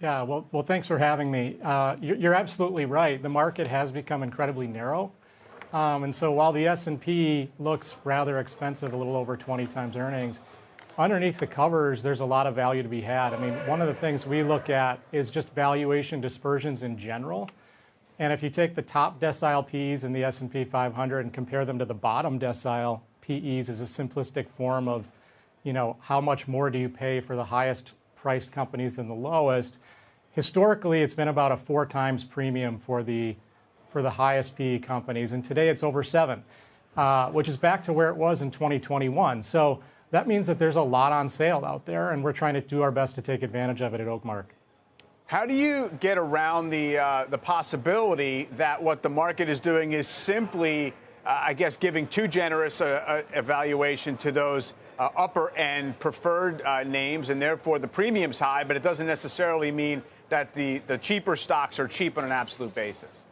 Yeah, well, thanks for having me. You're absolutely right. The market has become incredibly narrow. And so while the S&P looks rather expensive, a little over 20 times earnings, underneath the covers, there's a lot of value to be had. I mean, one of the things we look at is just valuation dispersions in general. And if you take the top decile PEs in the S&P 500 and compare them to the bottom decile PEs as a simplistic form of, how much more do you pay for the highest priced companies than the lowest? Historically, it's been about a 4 times premium for the highest PE companies, and today it's over 7, which is back to where it was in 2021. So that means that there's a lot on sale out there, and we're trying to do our best to take advantage of it at Oakmark. How do you get around the possibility that what the market is doing is simply, giving too generous a valuation to those upper end preferred names, and therefore the premium's high, but it doesn't necessarily mean that the cheaper stocks are cheap on an absolute basis?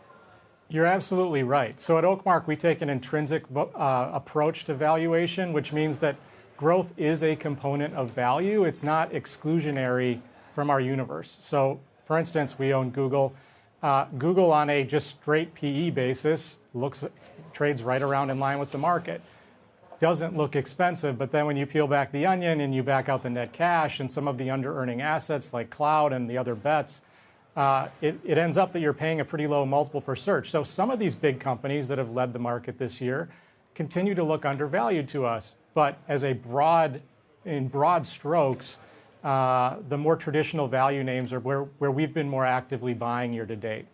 You're absolutely right. So at Oakmark, we take an intrinsic approach to valuation, which means that growth is a component of value. It's not exclusionary from our universe. So, for instance, we own Google. Google on a just straight PE basis trades right around in line with the market. Doesn't look expensive, but then when you peel back the onion and you back out the net cash and some of the under-earning assets like cloud and the other bets, it ends up that you're paying a pretty low multiple for search. So some of these big companies that have led the market this year continue to look undervalued to us. But as in broad strokes, the more traditional value names are where we've been more actively buying year to date.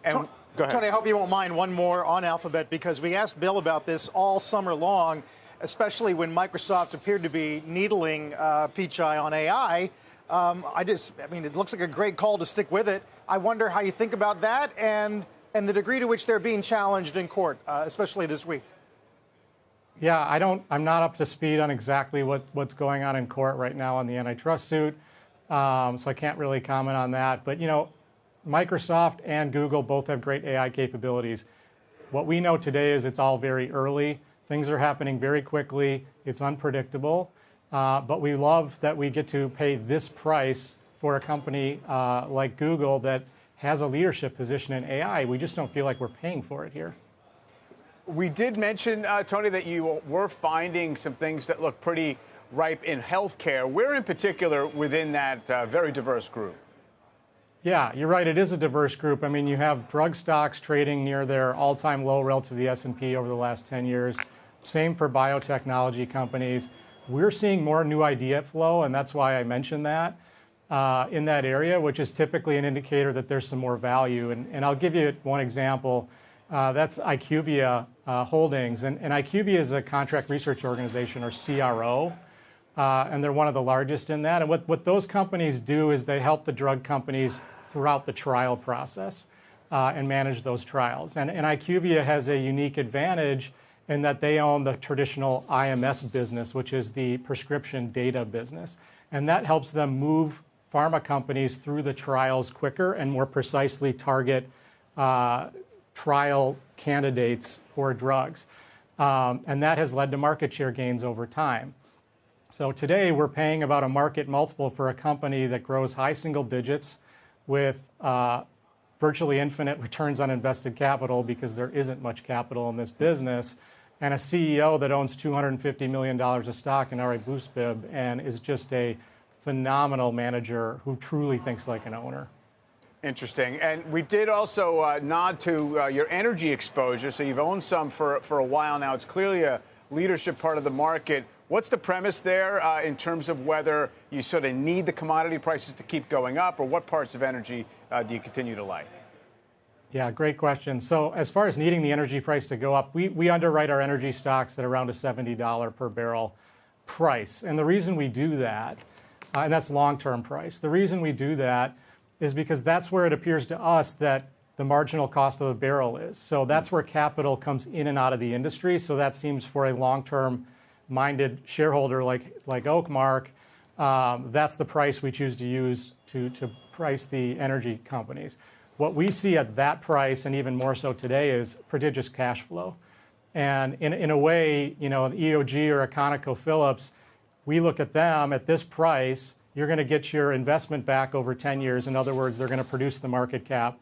And go ahead. Tony, I hope you won't mind one more on Alphabet, because we asked Bill about this all summer long, especially when Microsoft appeared to be needling Pichai on AI. It looks like a great call to stick with it. I wonder how you think about that and the degree to which they're being challenged in court, especially this week. Yeah, I'm not up to speed on exactly what's going on in court right now on the antitrust suit, so I can't really comment on that. But, Microsoft and Google both have great AI capabilities. What we know today is it's all very early. Things are happening very quickly. It's unpredictable. But we love that we get to pay this price for a company like Google that has a leadership position in AI. We just don't feel like we're paying for it here. We did mention, Tony, that you were finding some things that look pretty ripe in healthcare. Where in particular within that very diverse group? Yeah, you're right. It is a diverse group. I mean, you have drug stocks trading near their all-time low relative to the S&P over the last 10 years. Same for biotechnology companies. We're seeing more new idea flow, and that's why I mentioned that in that area, which is typically an indicator that there's some more value. And I'll give you one example. That's IQVIA Holdings. And IQVIA is a contract research organization, or CRO, and they're one of the largest in that. And what those companies do is they help the drug companies throughout the trial process and manage those trials. And IQVIA has a unique advantage in that they own the traditional IMS business, which is the prescription data business. And that helps them move pharma companies through the trials quicker and more precisely target trial candidates for drugs. And that has led to market share gains over time. So today we're paying about a market multiple for a company that grows high single digits with virtually infinite returns on invested capital, because there isn't much capital in this business, and a CEO that owns $250 million of stock in RA Boostbib and is just a phenomenal manager who truly thinks like an owner. Interesting. And we did also nod to your energy exposure. So you've owned some for a while now. It's clearly a leadership part of the market. What's the premise there in terms of whether you sort of need the commodity prices to keep going up, or what parts of energy do you continue to like? Yeah, great question. So as far as needing the energy price to go up, we underwrite our energy stocks at around a $70 per barrel price. And the reason we do that, and that's long-term price, the reason we do that is because that's where it appears to us that the marginal cost of the barrel is. So that's where capital comes in and out of the industry. So that seems, for a long-term minded shareholder like Oakmark, that's the price we choose to use to price the energy companies. What we see at that price, and even more so today, is prodigious cash flow. And in a way, an EOG or a ConocoPhillips, we look at them at this price, you're going to get your investment back over 10 years. In other words, they're going to produce the market cap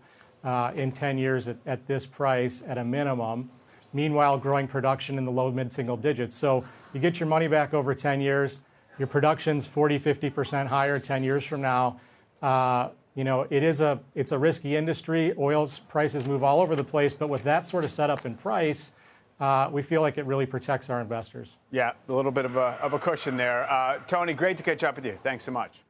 in 10 years at this price at a minimum. Meanwhile, growing production in the low mid-single digits. So you get your money back over 10 years. Your production's 40–50% higher 10 years from now. You know, it's a risky industry. Oil prices move all over the place, but with that sort of setup in price, we feel like it really protects our investors. Yeah, a little bit of a cushion there. Tony, great to catch up with you. Thanks so much.